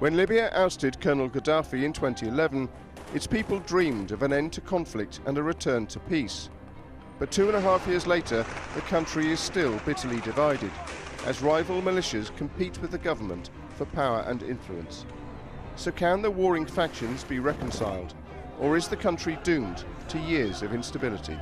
When Libya ousted Colonel Gaddafi in 2011, its people dreamed of an end to conflict and a return to peace. But 2.5 years later, the country is still bitterly divided, as rival militias compete with the government for power and influence. So can the warring factions be reconciled, or is the country doomed to years of instability?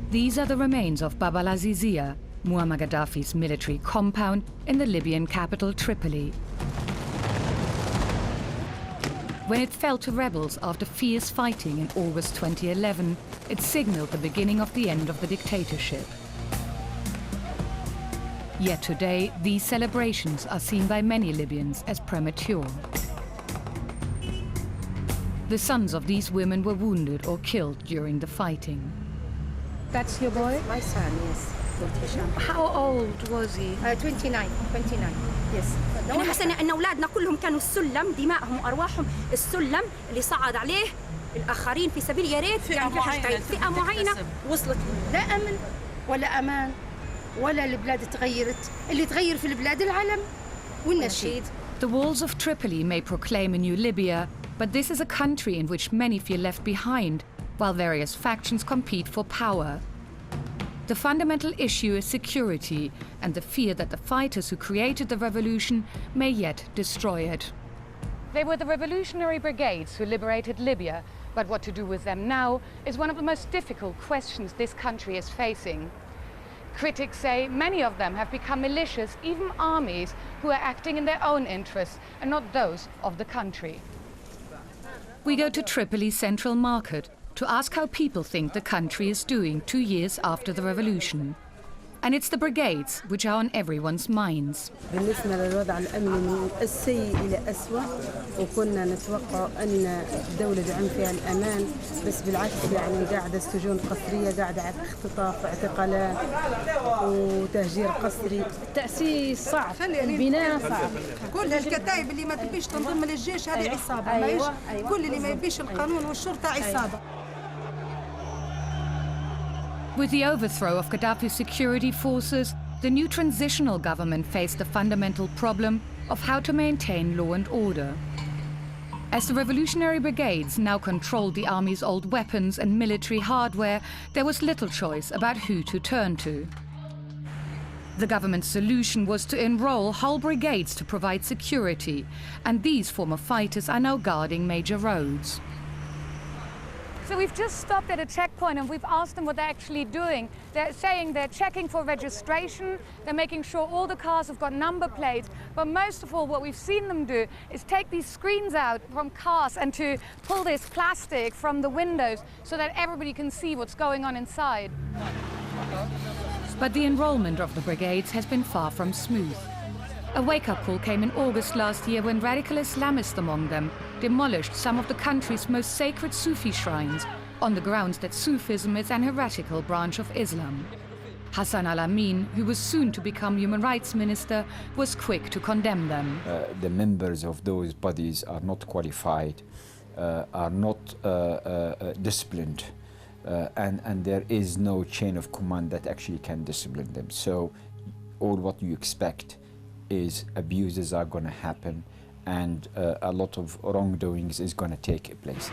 These are the remains of Bab al-Azizia, Muammar Gaddafi's military compound in the Libyan capital Tripoli. When it fell to rebels after fierce fighting in August 2011, it signaled the beginning of the end of the dictatorship. Yet today, these celebrations are seen by many Libyans as premature. The sons of these women were wounded or killed during the fighting. That's your boy? My son, yes. How old was he? 29, yes. أنا حاسة إن أولادنا كلهم كانوا السلم، دماءهم وأرواحهم السلم اللي صعد عليه الآخرين في سبيل يا ريت كان في فئة معينة وصلت. لا أمن ولا أمان ولا البلاد تغيرت، اللي تغير في البلاد العلم والنشيد. The walls of Tripoli may proclaim a new Libya, but this is a country in which many feel left behind, while various factions compete for power. The fundamental issue is security and the fear that the fighters who created the revolution may yet destroy it. They were the revolutionary brigades who liberated Libya, but what to do with them now is one of the most difficult questions this country is facing. Critics say many of them have become militias, even armies, who are acting in their own interests and not those of the country. We go to Tripoli's central market to ask how people think the country is doing 2 years after the revolution. And it's the brigades which are on everyone's minds. بالنسبة للوضع الأمني من السيء إلى أسوأ، وكنا نتوقع أن الدولة دعم فيها الأمان، بس بالعكس يعني قاعدة السجون قسرية، قاعدة اختطاف، اعتقالات وتهجير قسري. التأسيس صعب، البناء صعب. كل الكتائب اللي ما تبيش تنضم للجيش هذه عصابة، كل اللي ما يبيش القانون والشرطة عصابة. With the overthrow of Gaddafi's security forces, the new transitional government faced the fundamental problem of how to maintain law and order. As the revolutionary brigades now controlled the army's old weapons and military hardware, there was little choice about who to turn to. The government's solution was to enroll whole brigades to provide security, and these former fighters are now guarding major roads. So we've just stopped at a checkpoint and we've asked them what they're actually doing. They're saying they're checking for registration, they're making sure all the cars have got number plates, but most of all what we've seen them do is take these screens out from cars and to pull this plastic from the windows so that everybody can see what's going on inside. But the enrollment of the brigades has been far from smooth. A wake-up call came in August last year when radical Islamists among them demolished some of the country's most sacred Sufi shrines on the grounds that Sufism is an heretical branch of Islam. Hassan al-Amin, who was soon to become Human Rights Minister, was quick to condemn them. The members of those bodies are not qualified, are not disciplined, and there is no chain of command that actually can discipline them. So all what you expect is abuses are going to happen and a lot of wrongdoings is going to take place.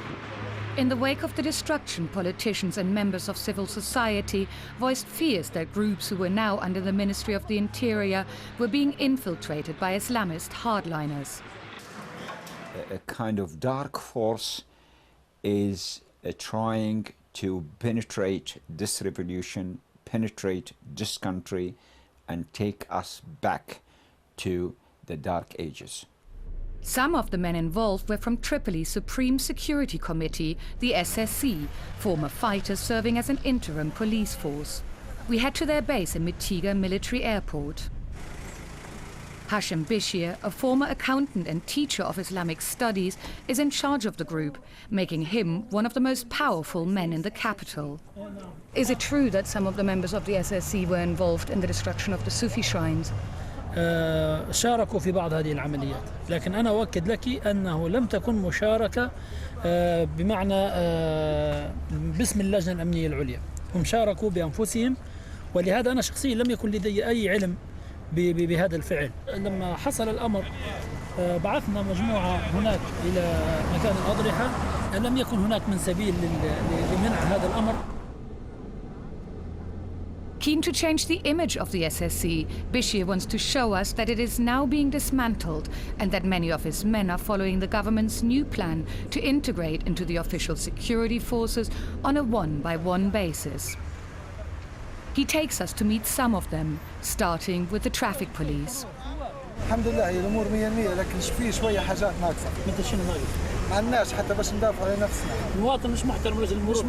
In the wake of the destruction, politicians and members of civil society voiced fears that groups who were now under the Ministry of the Interior were being infiltrated by Islamist hardliners. A kind of dark force is trying to penetrate this revolution, penetrate this country, and take us back to the Dark Ages. Some of the men involved were from Tripoli's Supreme Security Committee, the SSC, former fighters serving as an interim police force. We head to their base in Mitiga Military Airport. Hashim Bishir, a former accountant and teacher of Islamic studies, is in charge of the group, making him one of the most powerful men in the capital. Is it true that some of the members of the SSC were involved in the destruction of the Sufi shrines? شاركوا في بعض هذه العمليات، لكن أنا أؤكد لك أنه لم تكن مشاركة بمعنى باسم اللجنة الأمنية العليا. هم شاركوا بأنفسهم، ولهذا أنا شخصيا لم يكن لدي أي علم بهذا الفعل. لما حصل الأمر بعثنا مجموعة هناك إلى مكان الأضرحة، لم يكن هناك من سبيل لمنع هذا الأمر. Keen to change the image of the SSC, Bishir wants to show us that it is now being dismantled and that many of his men are following the government's new plan to integrate into the official security forces on a one-by-one basis. He takes us to meet some of them, starting with the traffic police. الحمد لله هي الامور 100%، لكن في شويه حاجات ناقصه. متى شنو ناقص؟ ما عندناش حتى باش ندافعوا على نفسنا. المواطن مش محترم لازم المرور.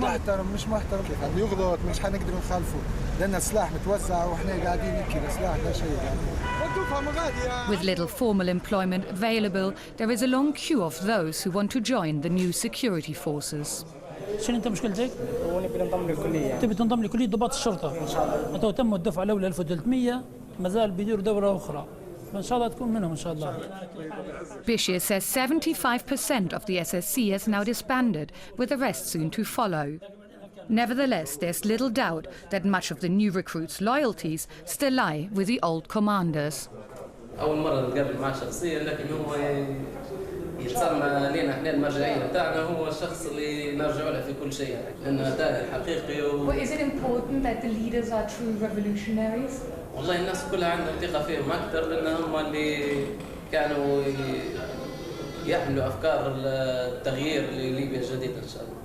مش محترم كيف يغلط مش حنقدر نخالفه، لان السلاح متوزع واحنا قاعدين نبكي السلاح لا شيء يعني. With little formal employment available, there is a long queue of those who want to join the new security forces. شنو انت مشكلتك؟ نبي ننضم للكليه. تبي تنضم لكليه ضباط الشرطه؟ ان شاء الله. متى تم الدفعه الاولى 1300 مازال بيديروا دوره اخرى. فان شاء الله تكون منهم ان شاء الله. Bishir says 75% of the SSC has now disbanded, with the rest soon to follow. Nevertheless, there's little doubt that much of the new recruits' loyalties still lie with the old commanders. أول مرة نتقابل معه شخصيا، لكن هو يتسمى لنا احنا المرجعية بتاعنا، هو الشخص اللي نرجع له في كل شيء، لأنه هذا حقيقي. Well, is it important that the leaders are true revolutionaries? والله الناس كلها عندها ثقة فيهم أكثر، لأن هم اللي كانوا يحملوا أفكار التغيير لليبيا الجديدة إن شاء الله.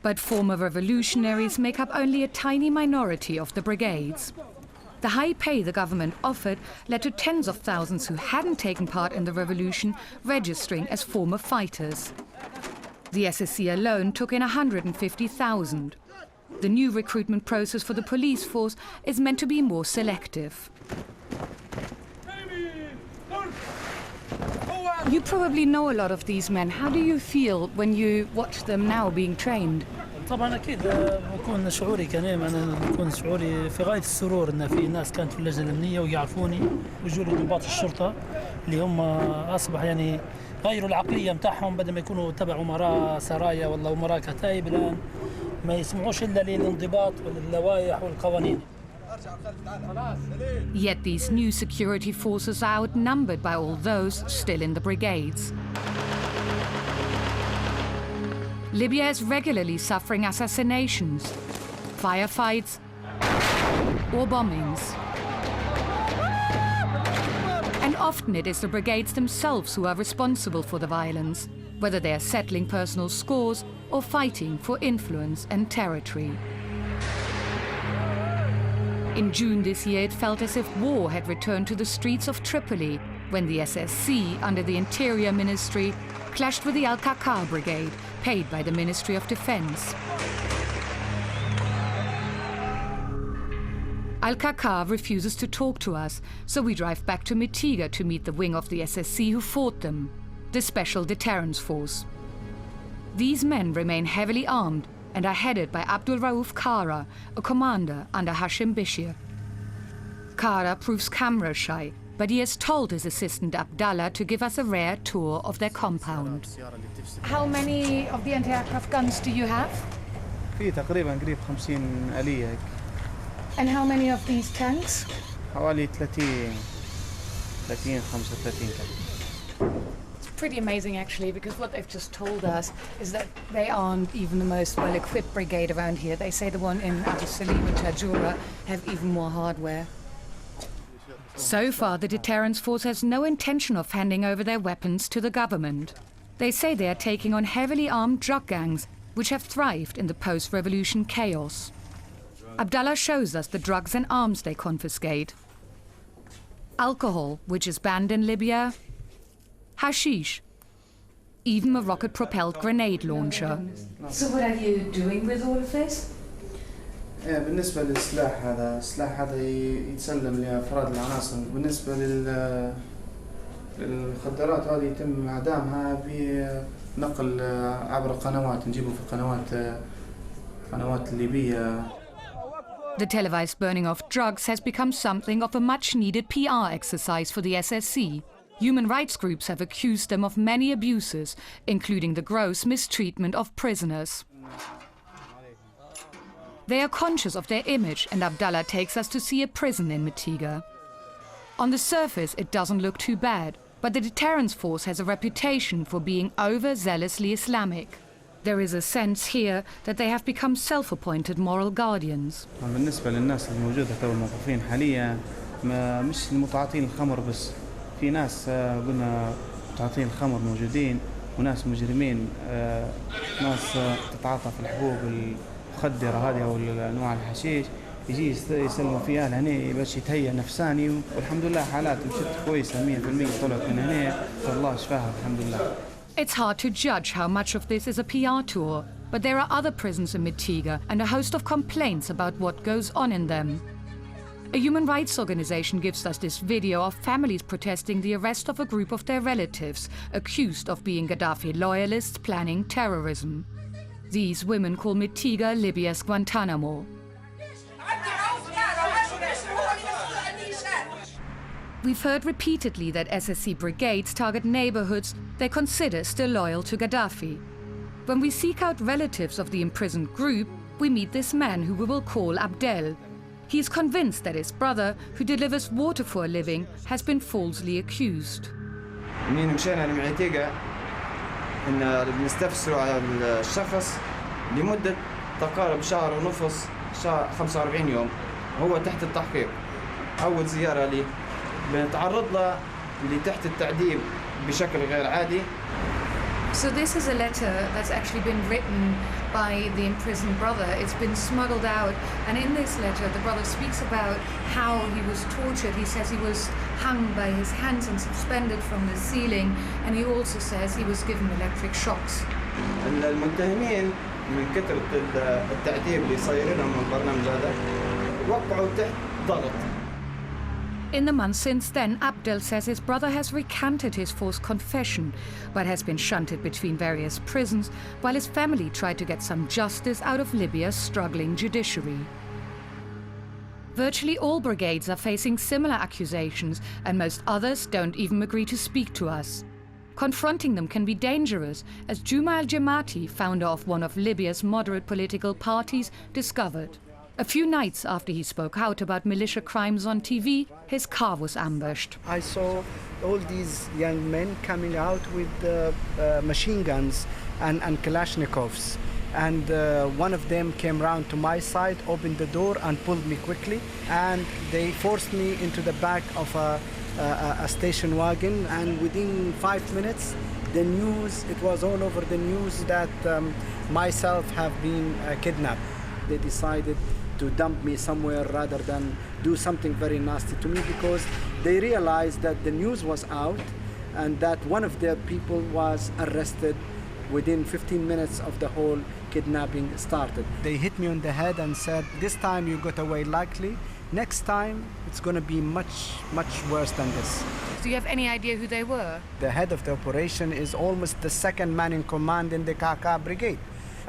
But former revolutionaries make up only a tiny minority of the brigades. The high pay the government offered led to tens of thousands who hadn't taken part in the revolution registering as former fighters. The SSC alone took in 150,000. The new recruitment process for the police force is meant to be more selective. You probably know a lot of these men. How do you feel when you watch them now being trained? طبعا اكيد بكون شعوري كنايم، انا بكون شعوري في غايه السرور ان في ناس كانت في اللجنه الامنيه ويعرفوني ويجوا لي ضباط الشرطه اللي هم اصبح يعني غيروا العقليه نتاعهم، بدل ما يكونوا تبع امراء سرايا ولا امراء كتايب، الان ما يسمعوش الا للانضباط واللوائح والقوانين. Yet these new security forces are outnumbered by all those still in the brigades. Libya is regularly suffering assassinations, firefights, or bombings. And often it is the brigades themselves who are responsible for the violence, whether they are settling personal scores or fighting for influence and territory. In June this year, it felt as if war had returned to the streets of Tripoli when the SSC, under the Interior Ministry, clashed with the Al-Kakar Brigade, paid by the Ministry of Defense. Al-Kakar refuses to talk to us, so we drive back to Mitiga to meet the wing of the SSC who fought them, the Special Deterrence Force. These men remain heavily armed and are headed by Abdul Rauf Kara, a commander under Hashim Bishir. Kara proves camera shy, but he has told his assistant Abdallah to give us a rare tour of their compound. How many of the anti-aircraft guns do you have? في تقريبا قريب 50 آلية. And how many of these tanks? حوالي 30 35 كان. It's pretty amazing actually, because what they've just told us is that they aren't even the most well-equipped brigade around here. They say the one in Abu Salim and Jazeera have even more hardware. So far, the deterrence force has no intention of handing over their weapons to the government. They say they are taking on heavily armed drug gangs, which have thrived in the post-revolution chaos. Abdallah shows us the drugs and arms they confiscate. Alcohol, which is banned in Libya, hashish, even a rocket-propelled grenade launcher. So what are you doing with all of this? بالنسبة للسلاح هذا، السلاح هذا يتسلم لأفراد العناصر. بالنسبة للمخدرات هذه يتم إعدامها بنقل عبر قنوات، نجيبه في قنوات الليبية. The televised burning of drugs has become something of a much-needed PR exercise for the SSC. Human rights groups have accused them of many abuses, including the gross mistreatment of prisoners. They are conscious of their image, and Abdallah takes us to see a prison in Mitiga. On the surface, it doesn't look too bad, but the deterrence force has a reputation for being overzealously Islamic. There is a sense here that they have become self-appointed moral guardians. بالنسبة للناس الموجودة تو الموظفين حاليا مش المتعاطين الخمر بس، في ناس قلنا متعاطين الخمر موجودين، وناس مجرمين، ناس تتعاطى في الحبوب المخدرة هذه أو أنواع الحشيش، يجي يسلموا فيها لهنا باش يتهيأ نفساني، والحمد لله حالات مشت كويسة 100% طلعت من هنا، فالله شفاها الحمد لله. It's hard to judge how much of this is a PR tour, but there are other prisons in Mitiga and a host of complaints about what goes on in them. A human rights organization gives us this video of families protesting the arrest of a group of their relatives accused of being Gaddafi loyalists planning terrorism. These women call Mitiga Libya's Guantanamo. We've heard repeatedly that SSC brigades target neighborhoods they consider still loyal to Gaddafi. When we seek out relatives of the imprisoned group, we meet this man who we will call Abdel. He is convinced that his brother, who delivers water for a living, has been falsely accused. منين مشينا لمعيتيقة إن بنستفسروا على الشخص لمدة تقارب شهر ونص، 45 يوم هو تحت التحقيق. أول زيارة لي بنتعرض له لتحت التعذيب بشكل غير عادي. So this is a letter that's actually been written by the imprisoned brother. It's been smuggled out, and in this letter the brother speaks about how he was tortured. He says he was hung by his hands and suspended from the ceiling, and he also says he was given electric shocks. المتهمين من كثرة التعذيب اللي صايرينهم من البرنامج هذا وقعوا تحت ضغط. In the months since then, Abdel says his brother has recanted his forced confession, but has been shunted between various prisons, while his family tried to get some justice out of Libya's struggling judiciary. Virtually all brigades are facing similar accusations, and most others don't even agree to speak to us. Confronting them can be dangerous, as Jumail Jemati, founder of one of Libya's moderate political parties, discovered. A few nights after he spoke out about militia crimes on TV, his car was ambushed. I saw all these young men coming out with machine guns and Kalashnikovs. And one of them came round to my side, opened the door and pulled me quickly. And they forced me into the back of a station wagon. And within 5 minutes, the news, it was all over the news that myself have been kidnapped. They decided to dump me somewhere rather than do something very nasty to me, because they realized that the news was out and that one of their people was arrested within 15 minutes of the whole kidnapping started. They hit me on the head and said, this time you got away likely, next time it's going to be much, much worse than this. Do you have any idea who they were? The head of the operation is almost the second man in command in the KK brigade.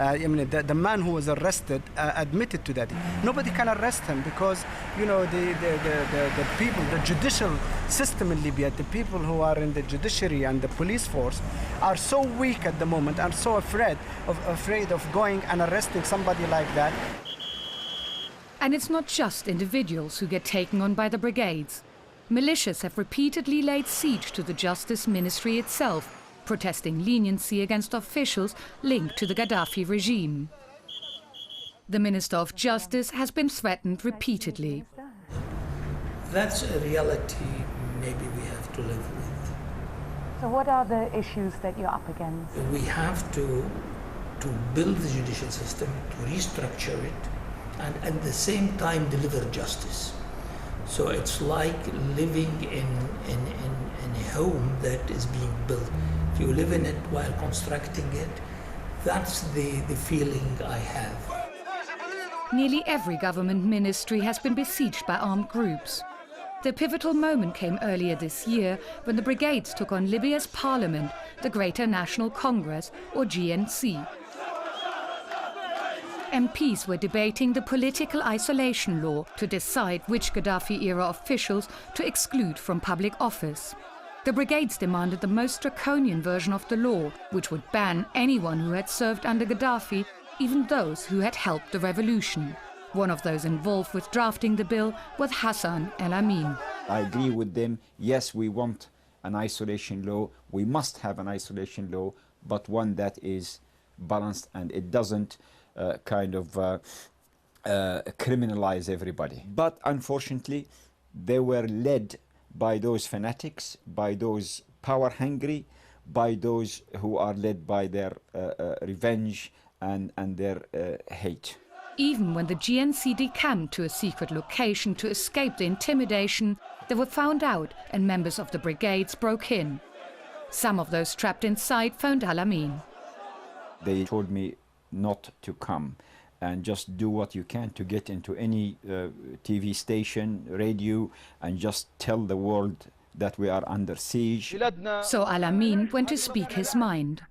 I mean, the man who was arrested admitted to that. Nobody can arrest him because, you know, the people, the judicial system in Libya, the people who are in the judiciary and the police force are so weak at the moment, are so afraid of going and arresting somebody like that. And it's not just individuals who get taken on by the brigades. Militias have repeatedly laid siege to the Justice Ministry itself, protesting leniency against officials linked to the Gaddafi regime. The Minister of Justice has been threatened repeatedly. That's a reality maybe we have to live with. So what are the issues that you're up against? We have to build the judicial system, to restructure it, and at the same time deliver justice. So it's like living in a home that is being built. If you live in it while constructing it, that's the feeling I have. nearly every government ministry has been besieged by armed groups. The pivotal moment came earlier this year when the Brigades took on Libya's parliament, the Greater National Congress, or GNC. MPs were debating the political isolation law to decide which Gaddafi-era officials to exclude from public office. The Brigades demanded the most draconian version of the law, which would ban anyone who had served under Gaddafi, even those who had helped the revolution. One of those involved with drafting the bill was Hassan El-Amin. I agree with them. Yes, we want an isolation law. We must have an isolation law, but one that is balanced and it doesn't criminalize everybody. But unfortunately, they were led by those fanatics, by those power-hungry, by those who are led by their revenge and their hate. Even when the GNC decamped to a secret location to escape the intimidation, they were found out and members of the Brigades broke in. Some of those trapped inside phoned El-Amin. They told me not to come and just do what you can to get into any TV station, radio, and just tell the world that we are under siege. So El-Amin went to speak his mind.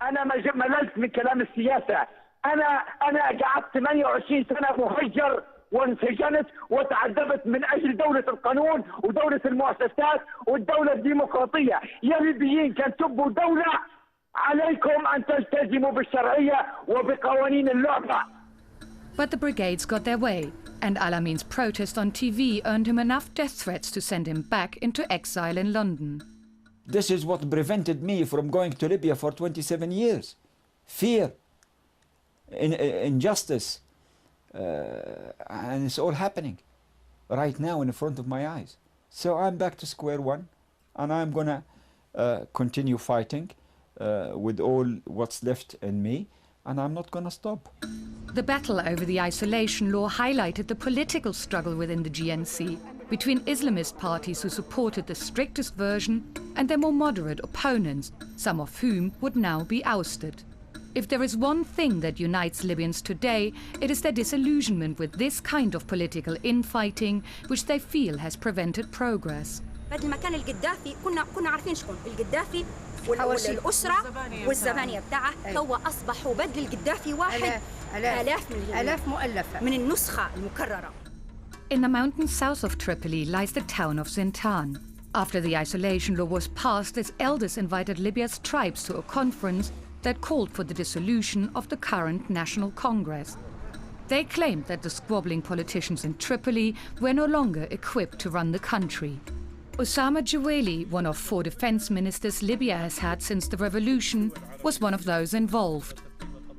أنا قعدت 28 سنة مهجر وانسجنت وتعذبت من أجل دولة القانون ودولة المؤسسات والدولة الديمقراطية. يا ليبيين كان تبوا دولة عليكم أن تلتزموا بالشرعية وبقوانين اللعبة. But the Brigades got their way, and El-Amin's protest on TV earned him enough death threats to send him back into exile in London. This is what prevented me from going to Libya for 27 years. Fear. Injustice, and it's all happening right now in front of my eyes. So I'm back to square one, and I'm gonna continue fighting with all what's left in me, and I'm not gonna stop. The battle over the isolation law highlighted the political struggle within the GNC between Islamist parties who supported the strictest version and their more moderate opponents, some of whom would now be ousted. If there is one thing that unites Libyans today, it is their disillusionment with this kind of political infighting, which they feel has prevented progress. بدل ما كان القدافي كنا عارفين شكون القدافي والأسرة والزبانية بتاعه هو أصبحوا بدل القدافي واحد آلاف مؤلفة من النسخة المكررة. In the mountains south of Tripoli lies the town of Zintan. After the isolation law was passed, its elders invited Libya's tribes to a conference that called for the dissolution of the current National Congress. They claimed that the squabbling politicians in Tripoli were no longer equipped to run the country. Osama Jaweli, one of 4 defense ministers Libya has had since the revolution, was one of those involved.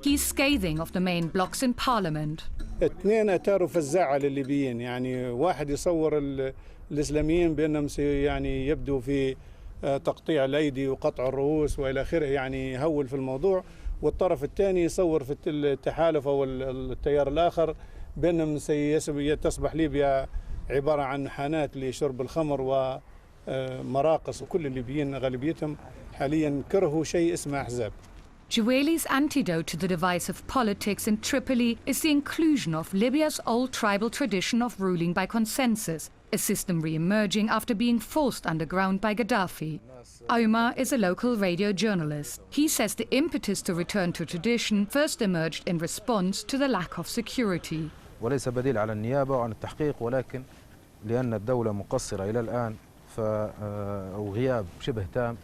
He's scathing of the main blocs in parliament. 2 أثاروا فزاعة للليبيين، يعني واحد يصور الإسلاميين بأنهم يعني يبدو في تقطيع الأيدي وقطع الرؤوس وإلى آخره، يعني يهول في الموضوع، والطرف الثاني يصور في التحالف أو التيار الآخر بأنهم تصبح ليبيا عبارة عن حانات لشرب الخمر ومراقص، وكل الليبيين غالبيتهم حاليا كرهوا شيء اسمه أحزاب. Jaweli's antidote to the divisive politics in Tripoli is the inclusion of Libya's old tribal tradition of ruling by consensus, a system re-emerging after being forced underground by Gaddafi. Omar is a local radio journalist. He says the impetus to return to tradition first emerged in response to the lack of security. وليس بديل على النيابة وعن التحقيق، ولكن لأن الدولة مقصرة إلى الآن أو غياب شبه تام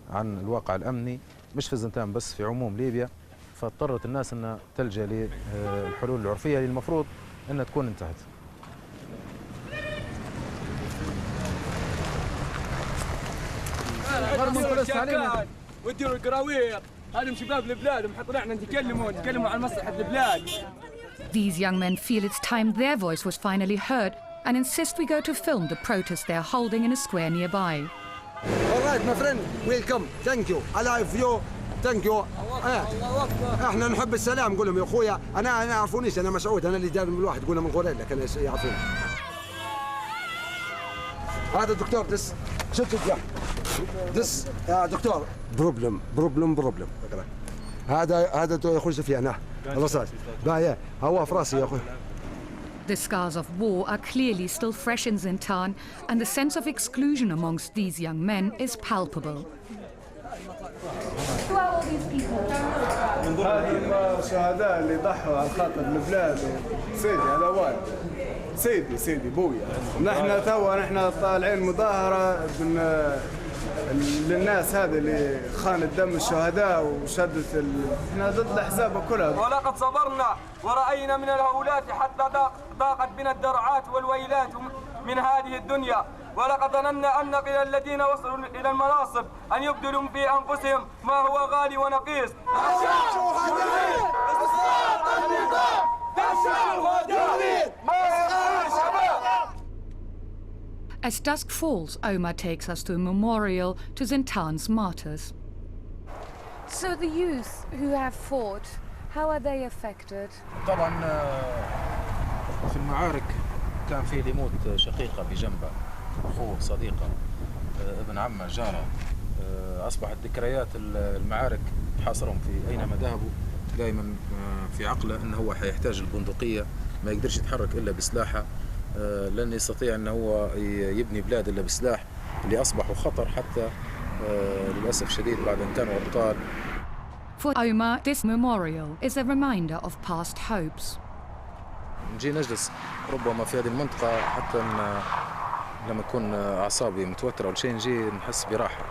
عن الواقع الأمني مش في زنتان بس في عموم ليبيا، فاضطرت الناس أن تلجأ للحلول العرفية اللي المفروض أنها تكون انتهت. وديروا القراوير، هذم شباب البلاد محطلعنا نتكلموا عن مصلحة البلاد. These young men feel it's time their voice was finally heard and insist we go to film the protest they're holding in a square nearby. All right, my friend, welcome. Thank you. I love you. Thank you. احنا نحب السلام، نقول لهم يا اخويا انا عارفونيش، انا مسعود، انا اللي داير من الواحد، قولنا من غوريلا كان يعرفوني. هذا الدكتور دس شفت يا دس يا دكتور بروبلم هذا يا اخوي سفيان الله صار بايع هو في راسي يا اخوي The scars of war are clearly still fresh in Zintan, and the sense of exclusion amongst these young men is palpable. Who are all these people? هذه الشهداء اللي ضحوا على خاطر البلاد. سيدي هذا والد. سيدي بويا. نحن طالعين مظاهرة للناس هذه اللي خانت دم الشهداء وشدت احنا ضد الاحزاب كلها. ولقد صبرنا ورأينا من الهولات حتى ضاقت بنا الدرعات والويلات من هذه الدنيا، ولقد ظننا أن نقل الذين وصلوا إلى المناصب أن يبذلوا في أنفسهم ما هو غالي ونقيس. As dusk falls, Omar takes us to a memorial to Zintan's martyrs. So the youth who have fought, how are they affected? طبعا في المعارك كان في اللي يموت شقيقة بجنبه، أخوه صديقه، ابن عمه جاره. أصبحت ذكريات المعارك تحاصرهم في أينما ذهبوا، دائما في عقله أنه هو حيحتاج البندقية، ما يقدرش يتحرك إلا بسلاحه، لن يستطيع أنه هو يبني بلاد إلا بسلاح، اللي أصبحوا خطر حتى للأسف شديد بعد أن كانوا أبطال. For Omar, this memorial is a reminder of past hopes. نجي نجلس ربما في هذه المنطقة حتى لما تكون أعصابي متوترة أو شيء نجي نحس براحة،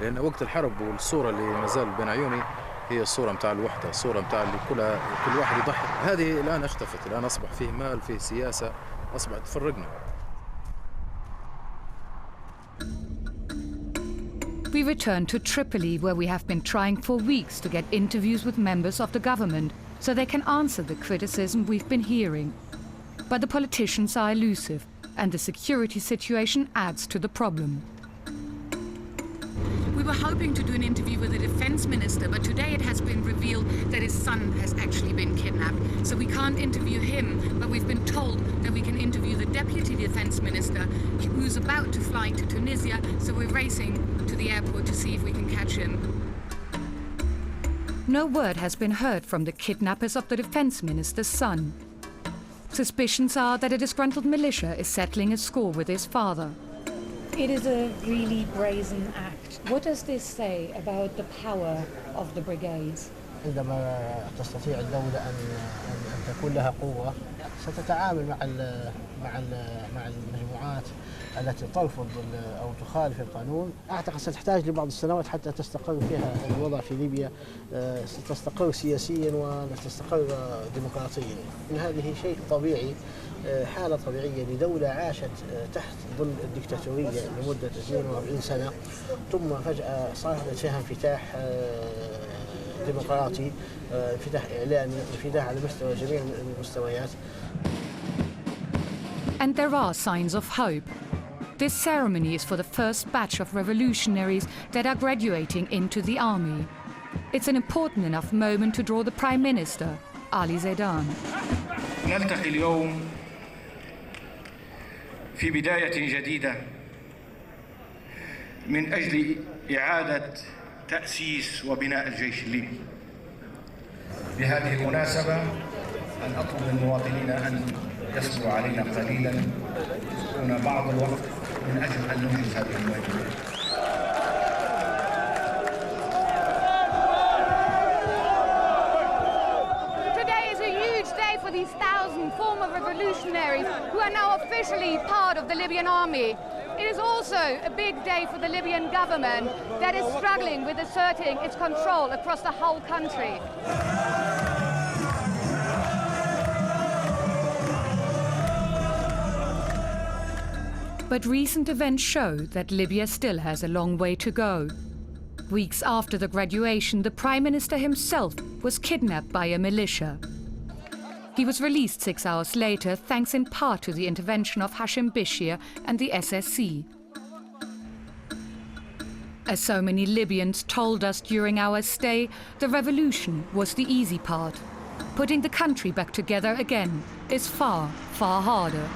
لأن وقت الحرب والصورة اللي ما زال بين عيوني هي الصورة متاع الوحدة، الصورة متاع اللي كل واحد يضحي. هذه الآن اختفت، الآن أصبح فيه مال، فيه سياسة، أصبحت تفرقنا. We return to Tripoli, where we have been trying for weeks to get interviews with members of the government so they can answer the criticism we've been hearing. But the politicians are elusive, and the security situation adds to the problem. We were hoping to do an interview with the defense minister, but today it has been revealed that his son has actually been kidnapped. So we can't interview him, but we've been told that we can interview the deputy defense minister, who's about to fly to Tunisia, so we're racing to the airport to see if we can catch him. No word has been heard from the kidnappers of the defense minister's son. Suspicions are that a disgruntled militia is settling a score with his father. It is a really brazen act. What does this say about the power of the brigades? عندما تستطيع الدولة أن تكون لها قوة ستتعامل مع المجموعات التي ترفض أو تخالف القانون. أعتقد ستحتاج لبعض السنوات حتى تستقر فيها الوضع في ليبيا، ستستقر سياسيا وتستقر ديمقراطيا. إن هذه شيء طبيعي، حالة طبيعية لدولة عاشت تحت ظل الدكتاتورية لمدة 42 سنة، ثم فجأة صارت فيها انفتاح ديمقراطي، انفتاح إعلامي، انفتاح على مستوى جميع المستويات. And there are signs of hope. This ceremony is for the first batch of revolutionaries that are graduating into the army. It's an important enough moment to draw the Prime Minister, Ali Zaidan. نلتقي اليوم في بداية جديدة من أجل إعادة تأسيس وبناء الجيش الليبي. بهذه المناسبة أن أطلب من المواطنين أن يصبروا علينا قليلا دون بعض الوقت من أجل أن ننجز هذه المهمة. Today is a huge day for these 1,000 former revolutionaries who are now officially part of the Libyan army. It is also a big day for the Libyan government that is struggling with asserting its control across the whole country. But recent events show that Libya still has a long way to go. Weeks after the graduation, the Prime Minister himself was kidnapped by a militia. He was released 6 hours later, thanks in part to the intervention of Hashim Bishir and the SSC. As so many Libyans told us during our stay, the revolution was the easy part. Putting the country back together again is far, far harder.